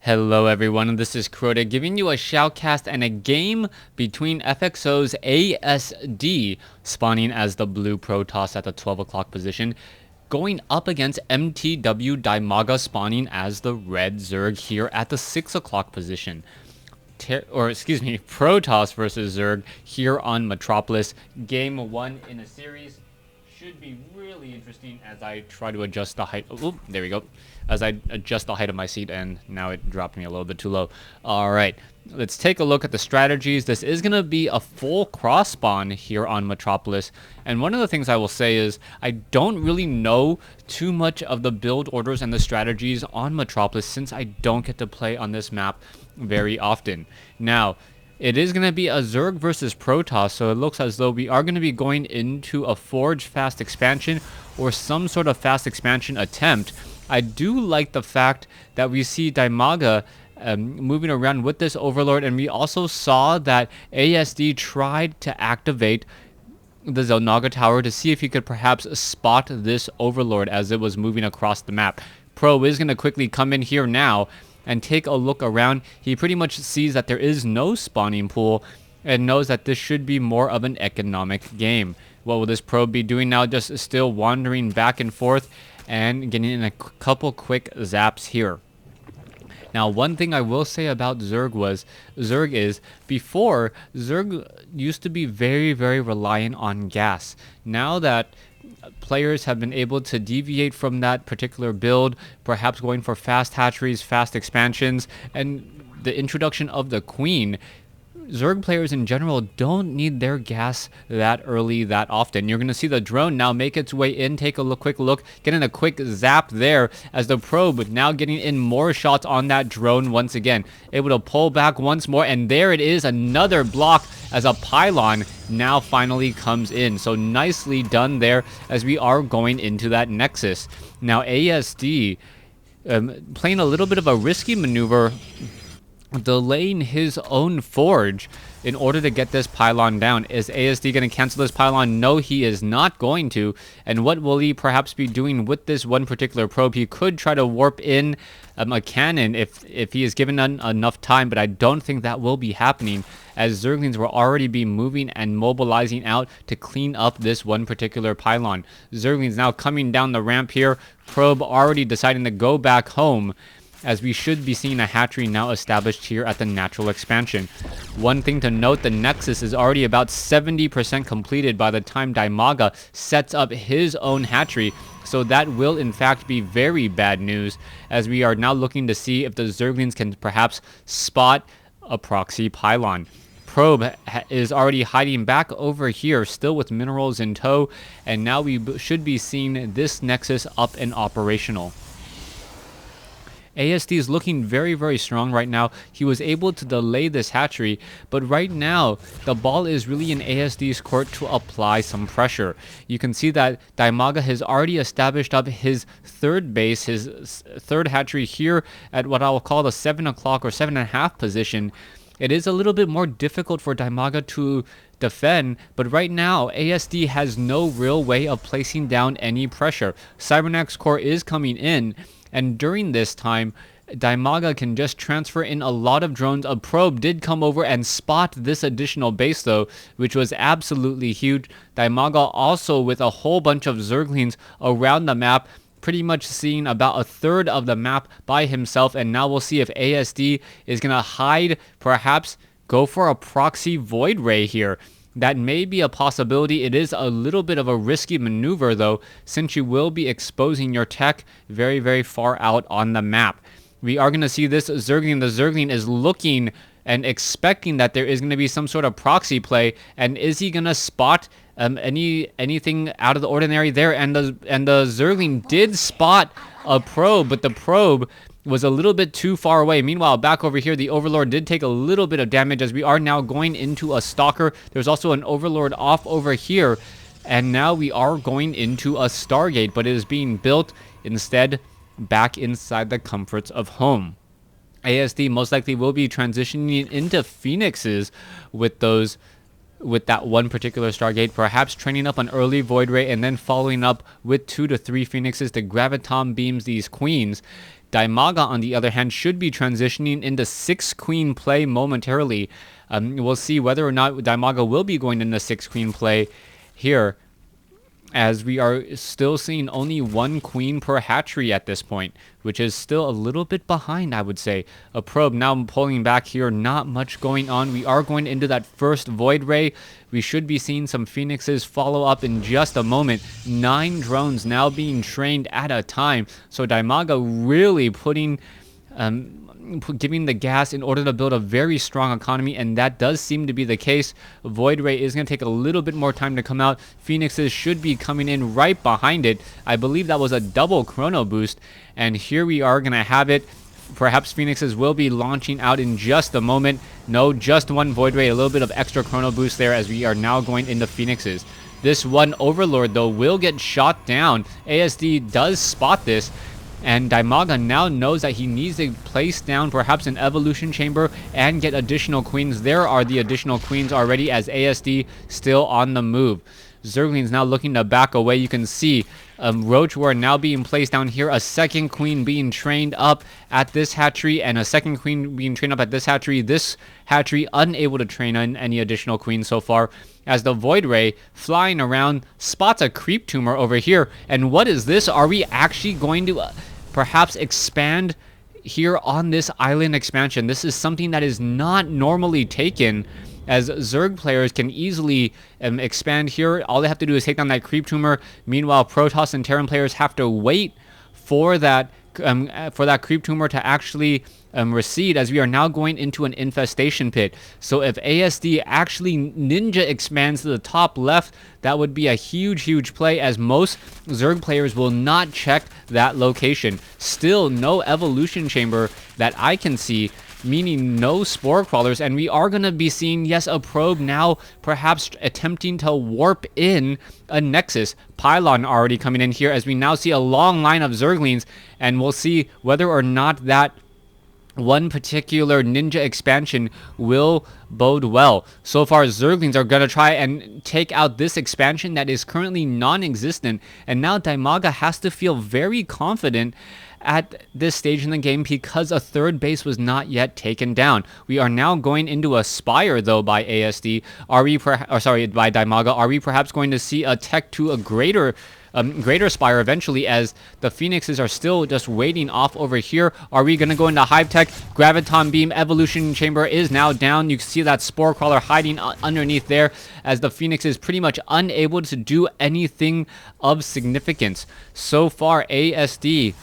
Hello everyone, and this is Crota giving you a shoutcast and a game between FXO's ASD spawning as the blue Protoss at the 12 o'clock position, going up against mTw Dimaga spawning as the red Zerg here at the 6 o'clock position. Protoss versus Zerg here on Metropolis. Game 1 in a series. Should be really interesting as I try to adjust the height. Oh, there we go. As I adjust the height of my seat, and now it dropped me a little bit too low. All right, let's take a look at the strategies. This is going to be a full cross spawn here on Metropolis. And one of the things I will say is I don't really know too much of the build orders and the strategies on Metropolis since I don't get to play on this map very often. Now, it is going to be a Zerg versus Protoss, so it looks as though we are going to be going into a Forge fast expansion or some sort of fast expansion attempt. I do like the fact that we see Dimaga moving around with this Overlord, and we also saw that ASD tried to activate the Dimaga tower to see if he could perhaps spot this Overlord as it was moving across the map. Pro is going to quickly come in here now and take a look around. He pretty much sees that there is no spawning pool and knows that this should be more of an economic game. What will this probe be doing now? Just still wandering back and forth and getting in a couple quick zaps here. Now, one thing I will say about Zerg is before, Zerg used to be very, very reliant on gas. Now that players have been able to deviate from that particular build, perhaps going for fast hatcheries, fast expansions, and the introduction of the Queen, Zerg players in general don't need their gas that early, that often. You're going to see the drone now make its way in, take a quick look, get in a quick zap there as the probe now getting in more shots on that drone once again. Able to pull back once more, and there it is, another block as a pylon now finally comes in. So nicely done there as we are going into that Nexus. Now ASD playing a little bit of a risky maneuver, delaying his own forge in order to get this pylon down. Is ASD going to cancel this pylon? No, he is not going to. And what will he perhaps be doing with this one particular probe? He could try to warp in a cannon if he is given enough time, but I don't think that will be happening, as Zerglings will already be moving and mobilizing out to clean up this one particular pylon. Zerglings now coming down the ramp here. Probe already deciding to go back home, as we should be seeing a hatchery now established here at the natural expansion. One thing to note, the Nexus is already about 70% completed by the time Dimaga sets up his own hatchery, so that will in fact be very bad news, as we are now looking to see if the Zerglings can perhaps spot a proxy pylon. Probe is already hiding back over here, still with minerals in tow, and now we should be seeing this Nexus up and operational. ASD is looking very, very strong right now. He was able to delay this hatchery, but right now the ball is really in ASD's court to apply some pressure. You can see that Dimaga has already established up his third base, his third hatchery here at what I will call the 7 o'clock or 7.5 position. It is a little bit more difficult for Dimaga to defend, but right now ASD has no real way of placing down any pressure. Cybernetics Core is coming in, and during this time, Dimaga can just transfer in a lot of drones. A probe did come over and spot this additional base though, which was absolutely huge. Dimaga also with a whole bunch of Zerglings around the map, pretty much seeing about a third of the map by himself. And now we'll see if ASD is going to hide, perhaps go for a proxy Void Ray here. That may be a possibility. It is a little bit of a risky maneuver though, since you will be exposing your tech very, very far out on the map. We are going to see this Zergling. The Zergling is looking and expecting that there is going to be some sort of proxy play, and is he going to spot anything out of the ordinary there? And the Zergling did spot a probe, but the probe was a little bit too far away. Meanwhile, back over here, the Overlord did take a little bit of damage, as we are now going into a Stalker. There's also an Overlord off over here, and now we are going into a Stargate, but it is being built instead back inside the comforts of home. ASD most likely will be transitioning into Phoenixes with that one particular Stargate, perhaps training up an early Void Ray and then following up with 2 to 3 Phoenixes to Graviton beams these Queens. Dimaga, on the other hand, should be transitioning into 6-queen play momentarily. We'll see whether or not Dimaga will be going into 6-queen play here, as we are still seeing only 1 queen per hatchery at this point, which is still a little bit behind, I would say. A probe now pulling back here, not much going on. We are going into that first Void Ray. We should be seeing some Phoenixes follow up in just a moment. 9 drones now being trained at a time. So Dimaga really giving the gas in order to build a very strong economy, and that does seem to be the case. Void Ray is going to take a little bit more time to come out. Phoenixes should be coming in right behind it. I believe that was a double chrono boost, and here we are going to have it. Perhaps Phoenixes will be launching out in just a moment. No, just 1 Void Ray, a little bit of extra chrono boost there, as we are now going into Phoenixes. This 1 Overlord, though, will get shot down. ASD does spot this, and Dimaga now knows that he needs to place down perhaps an evolution chamber and get additional queens. There are the additional queens already, as ASD still on the move. Zerglings now looking to back away. You can see Roach War now being placed down here. A 2nd queen being trained up at this hatchery, and a 2nd queen being trained up at this hatchery. This hatchery unable to train on any additional queens so far, as the Void Ray flying around spots a creep tumor over here. And what is this? Are we actually going to perhaps expand here on this island expansion? This is something that is not normally taken, as Zerg players can easily expand here. All they have to do is take down that creep tumor. Meanwhile, Protoss and Terran players have to wait for that creep tumor to actually recede, as we are now going into an infestation pit. So if ASD actually ninja expands to the top left, that would be a huge play, as most Zerg players will not check that location. Still no evolution chamber that I can see, meaning no spore crawlers, and we are going to be seeing, yes, a probe now perhaps attempting to warp in a nexus. Pylon already coming in here, as we now see a long line of Zerglings, and we'll see whether or not that one particular ninja expansion will bode well. So far, Zerglings are going to try and take out this expansion that is currently non-existent, and now Dimaga has to feel very confident at this stage in the game, because a 3rd base was not yet taken down. We are now going into a Spire, though, by ASD. By Dimaga. Are we perhaps going to see a tech to a greater Spire eventually, as the Phoenixes are still just waiting off over here? Are we going to go into Hive Tech? Graviton Beam Evolution Chamber is now down. You can see that Spore Crawler hiding underneath there, as the Phoenix is pretty much unable to do anything of significance. So far, ASD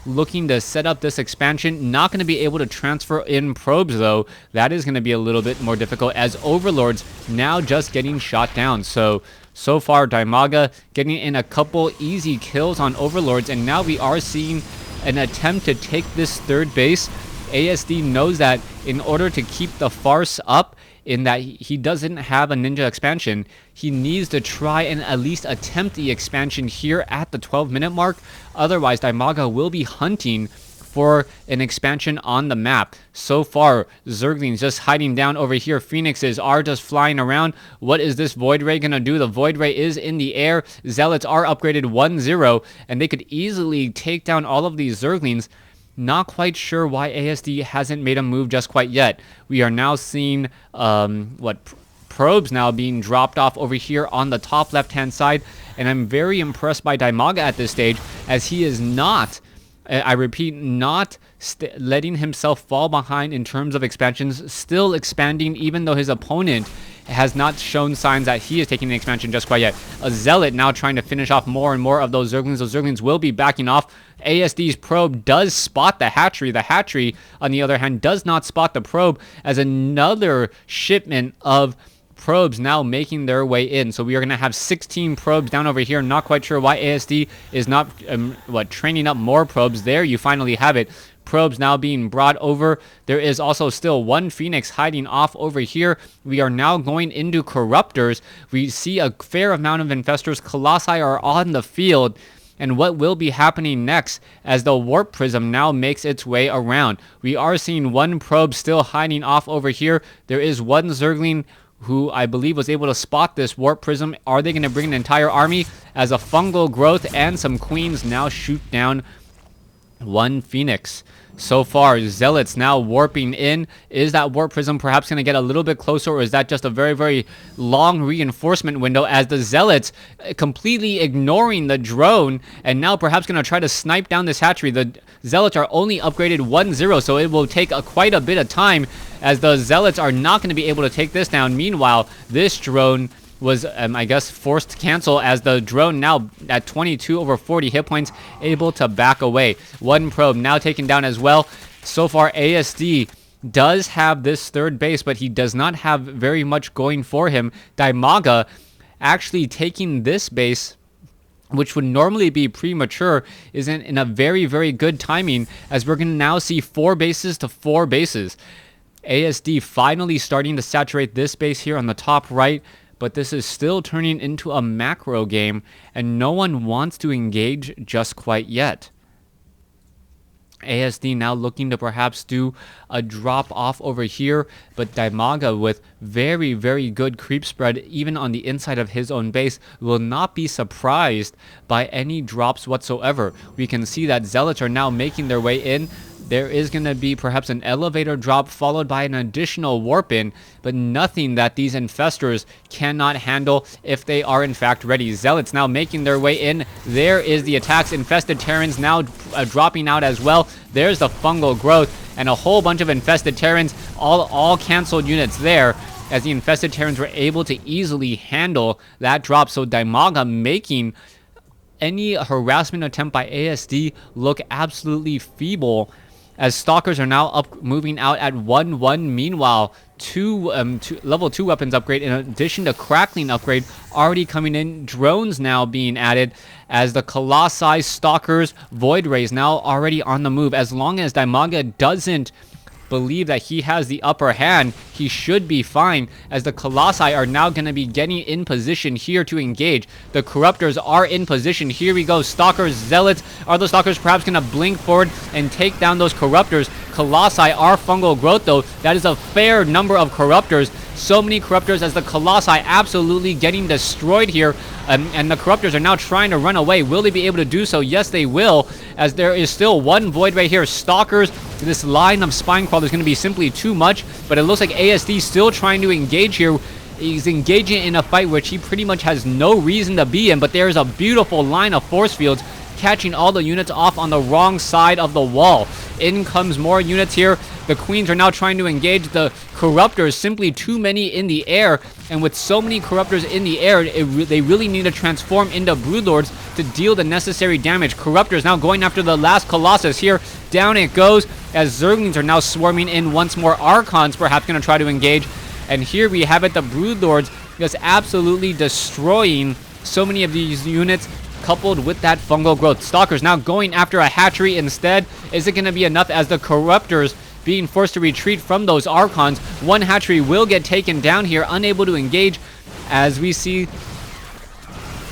looking to set up this expansion. Not going to be able to transfer in probes, though. That is going to be a little bit more difficult, as Overlords now just getting shot down. So far, Dimaga getting in a couple easy kills on Overlords, and now we are seeing an attempt to take this 3rd base. ASD knows that in order to keep the farce up, in that he doesn't have a ninja expansion, he needs to try and at least attempt the expansion here at the 12-minute mark. Otherwise, Dimaga will be hunting for an expansion on the map. So far, Zerglings just hiding down over here. Phoenixes are just flying around. What is this Void Ray going to do? The Void Ray is in the air. Zealots are upgraded 1-0, and they could easily take down all of these Zerglings. Not quite sure why ASD hasn't made a move just quite yet. We are now seeing probes now being dropped off over here on the top left-hand side, and I'm very impressed by Dimaga at this stage, as he is not, I repeat, not letting himself fall behind in terms of expansions, still expanding even though his opponent has not shown signs that he is taking the expansion just quite yet. A Zealot now trying to finish off more and more of those Zerglings. Those Zerglings will be backing off. ASD's probe does spot the hatchery. The hatchery, on the other hand, does not spot the probe, as another shipment of probes now making their way in. So we are going to have 16 probes down over here. Not quite sure why ASD is not training up more probes. There you finally have it. Probes now being brought over. There is also still 1 Phoenix hiding off over here. We are now going into Corruptors. We see a fair amount of Infestors. Colossi are on the field. And what will be happening next as the Warp Prism now makes its way around? We are seeing 1 probe still hiding off over here. There is 1 Zergling who I believe was able to spot this Warp Prism. Are they going to bring an entire army? As a fungal growth and some queens now shoot down One Phoenix. So far, Zealots now warping in. Is that warp prism perhaps going to get a little bit closer, or is that just a very, very long reinforcement window as the Zealots completely ignoring the drone and now perhaps going to try to snipe down this hatchery? The Zealots are only upgraded 1-0, so it will take quite a bit of time as the Zealots are not going to be able to take this down. Meanwhile, this drone was, I guess, forced to cancel as the drone now at 22 over 40 hit points, able to back away. One probe now taken down as well. So far, ASD does have this third base, but he does not have very much going for him. Dimaga actually taking this base, which would normally be premature, isn't in a very, very good timing, as we're going to now see 4 bases to 4 bases. ASD finally starting to saturate this base here on the top right, but this is still turning into a macro game, and no one wants to engage just quite yet. ASD now looking to perhaps do a drop off over here, but Dimaga with very, very good creep spread even on the inside of his own base will not be surprised by any drops whatsoever. We can see that Zealots are now making their way in. There is going to be perhaps an elevator drop followed by an additional warp in, but nothing that these infestors cannot handle if they are in fact ready. Zealots now making their way in. There is the attacks. Infested Terrans now dropping out as well. There's the fungal growth and a whole bunch of infested Terrans, all canceled units there, as the infested Terrans were able to easily handle that drop. So Dimaga making any harassment attempt by ASD look absolutely feeble, as Stalkers are now moving out at 1-1. Meanwhile, level 2 weapons upgrade in addition to Crackling upgrade already coming in. Drones now being added as the Colossi, Stalkers, Void Rays now already on the move. As long as Dimaga doesn't believe that he has the upper hand, he should be fine, as the Colossi are now going to be getting in position here to engage. The Corruptors are in position. Here we go. Stalkers, Zealots. Are the Stalkers perhaps going to blink forward and take down those Corruptors? Colossi are fungal growth, though. That is a fair number of Corruptors. So many Corruptors as the Colossi absolutely getting destroyed here. And the Corruptors are now trying to run away. Will they be able to do so? Yes, they will, as there is still one Void right here. Stalkers, this line of Spine Crawler is going to be simply too much, but it looks like ASD still trying to engage here. He's engaging in a fight which he pretty much has no reason to be in, but there is a beautiful line of force fields catching all the units off on the wrong side of the wall. In comes more units here. The Queens are now trying to engage the Corruptors. Simply too many in the air, and with so many Corruptors in the air, they really need to transform into Broodlords to deal the necessary damage. Corruptors now going after the last Colossus here. Down it goes, as Zerglings are now swarming in once more. Archons perhaps going to try to engage, and here we have it. The Broodlords just absolutely destroying so many of these units, coupled with that fungal growth. Stalkers now going after a hatchery instead. Is it going to be enough, as the Corruptors being forced to retreat from those Archons? One hatchery will get taken down here, unable to engage, as we see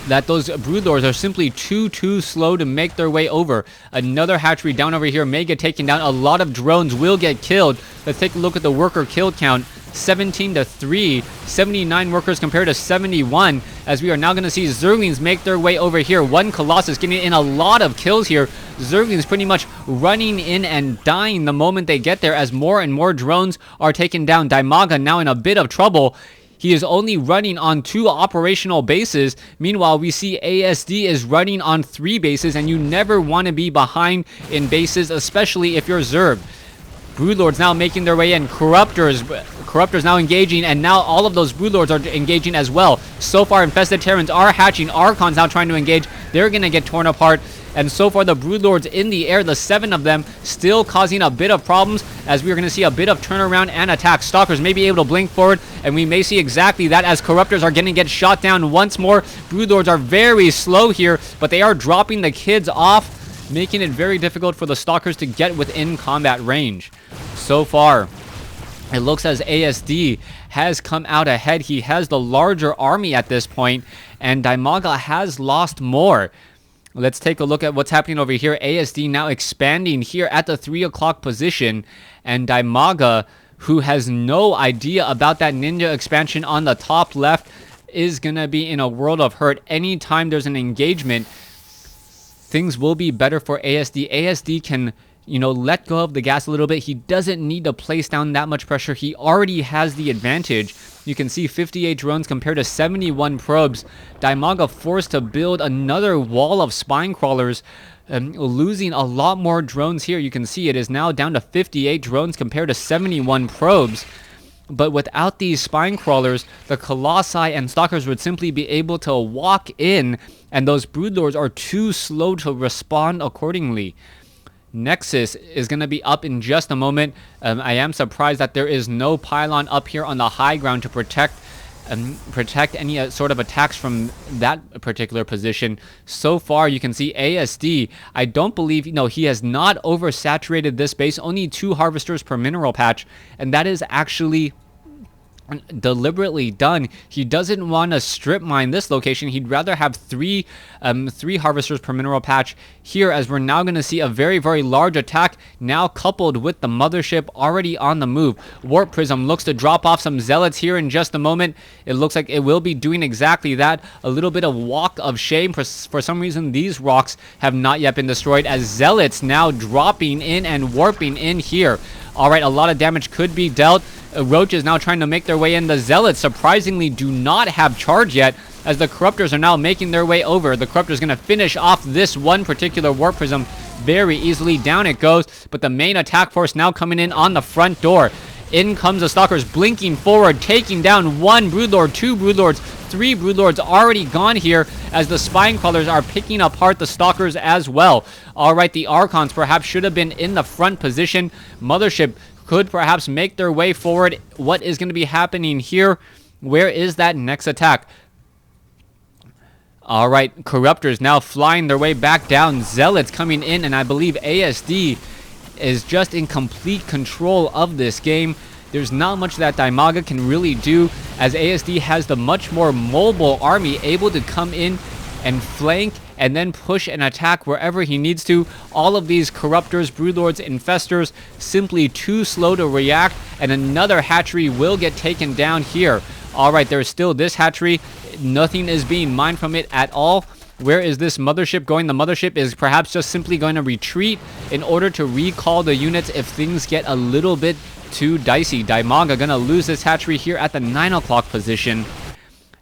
that those Broodlords are simply too slow to make their way over. Another hatchery down over here may get taken down. A lot of drones will get killed. Let's take a look at the worker kill count. 17 to 3, 79 workers compared to 71, as we are now going to see Zerglings make their way over here. One Colossus getting in a lot of kills here. Zerglings pretty much running in and dying the moment they get there, as more and more drones are taken down. Dimaga now in a bit of trouble. He is only running on 2 operational bases. Meanwhile, we see ASD is running on 3 bases, and you never want to be behind in bases, especially if you're Zerg. Broodlords now making their way in. Corruptors now engaging, and now all of those Broodlords are engaging as well. So far, infested Terrans are hatching. Archons now trying to engage. They're going to get torn apart. And so far, the Broodlords in the air, the 7 of them, still causing a bit of problems, as we are going to see a bit of turnaround and attack. Stalkers may be able to blink forward, and we may see exactly that, as Corruptors are going to get shot down once more. Broodlords are very slow here, but they are dropping the kids off, making it very difficult for the Stalkers to get within combat range. So far, it looks as ASD has come out ahead. He has the larger army at this point, and Dimaga has lost more. Let's take a look at what's happening over here. ASD now expanding here at the 3 o'clock position, and Dimaga, who has no idea about that ninja expansion on the top left, is going to be in a world of hurt anytime there's an engagement. things will be better for ASD. ASD can, you know, let go of the gas a little bit. He doesn't need to place down that much pressure. He already has the advantage. You can see 58 drones compared to 71 probes. Dimaga forced to build another wall of spine crawlers, losing a lot more drones here. You can see it is now down to 58 drones compared to 71 probes. But without these spine crawlers, the Colossi and Stalkers would simply be able to walk in, and those Broodlords are too slow to respond accordingly. Nexus is going to be up in just a moment. I am surprised that there is no pylon up here on the high ground to protect any sort of attacks from that particular position. So far, you can see ASD, I don't believe, you know, he has not oversaturated this base. Only 2 harvesters per mineral patch, and that is actually deliberately done. He doesn't want to strip mine this location. He'd rather have three harvesters per mineral patch here, as we're now going to see a very, very large attack now coupled with the mothership already on the move. Warp Prism looks to drop off some zealots here in just a moment. It looks like it will be doing exactly that. A little bit of walk of shame. For some reason, these rocks have not yet been destroyed, as zealots now dropping in and warping in here. All right, a lot of damage could be dealt. Roach is now trying to make their way in. The Zealots surprisingly do not have charge yet, as the Corruptors are now making their way over. The Corruptor is going to finish off this one particular Warp Prism very easily. Down it goes, but the main attack force now coming in on the front door. In comes the Stalkers, blinking forward, taking down 1 Broodlord, 2 Broodlords, 3 Broodlords already gone here, as the Spine Crawlers are picking apart the Stalkers as well. All right, the Archons perhaps should have been in the front position. Mothership could perhaps make their way forward. What is going to be happening here? Where is that next attack? All right, Corruptors now flying their way back down. Zealots coming in, and I believe ASD is just in complete control of this game. There's not much that Dimaga can really do, as ASD has the much more mobile army able to come in and flank and then push and attack wherever he needs to. All of these Corruptors, Broodlords, Infestors simply too slow to react, and another hatchery will get taken down here. All right, there's still this hatchery. Nothing is being mined from it at all. Where is this mothership going? The mothership is perhaps just simply going to retreat in order to recall the units if things get a little bit too dicey. Dimaga going to lose this hatchery here at the 9 o'clock position,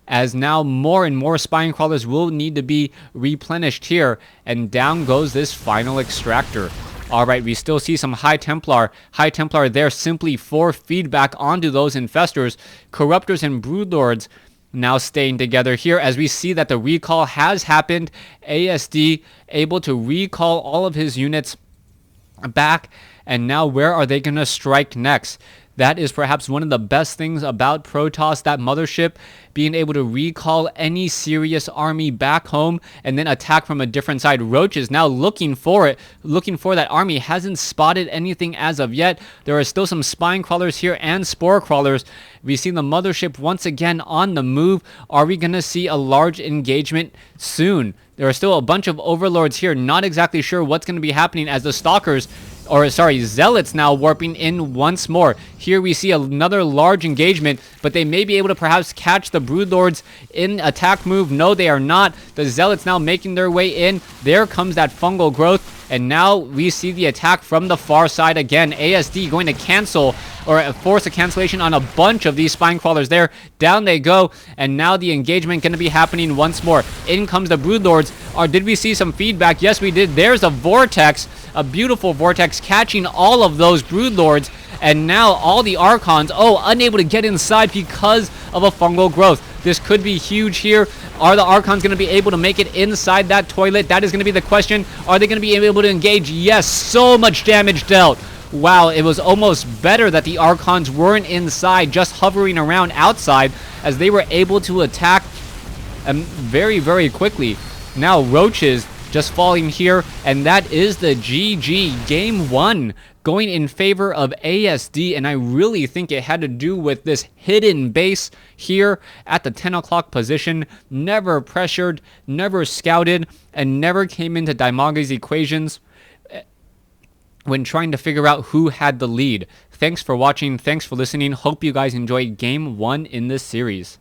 as now more and more Spine Crawlers will need to be replenished here, and down goes this final extractor. All right, we still see some High Templar. High Templar there simply for feedback onto those Infestors. Corruptors and Broodlords now staying together here, as we see that the recall has happened. ASD able to recall all of his units back, and now where are they going to strike next? That is perhaps one of the best things about Protoss, that mothership being able to recall any serious army back home and then attack from a different side. Roach is now looking for it, looking for that army. Hasn't spotted anything as of yet. There are still some Spine Crawlers here and Spore Crawlers. We've seen the mothership once again on the move. Are we going to see a large engagement soon? There are still a bunch of Overlords here. Not exactly sure what's going to be happening, as the Stalkers, or sorry, Zealots now warping in once more. Here we see another large engagement, but they may be able to perhaps catch the Broodlords in attack move. No, they are not. The Zealots now making their way in. There comes that fungal growth, and now we see the attack from the far side again. ASD going to cancel, or force a cancellation on a bunch of these Spine Crawlers there. Down they go, and now the engagement going to be happening once more. In comes the Broodlords. Or did we see some feedback? Yes, we did. There's a vortex, a beautiful vortex catching all of those Broodlords, and now all the Archons, unable to get inside because of a fungal growth. This could be huge here. Are the Archons going to be able to make it inside that toilet? That is going to be the question. Are they going to be able to engage? Yes, so much damage dealt. Wow, it was almost better that the Archons weren't inside, just hovering around outside, as they were able to attack very, very quickly. Now Roaches just falling here, and that is the GG. Game 1 going in favor of ASD, and I really think it had to do with this hidden base here at the 10 o'clock position. Never pressured, never scouted, and never came into Dimaga's equations when trying to figure out who had the lead. Thanks for watching. Thanks for listening. Hope you guys enjoyed Game 1 in this series.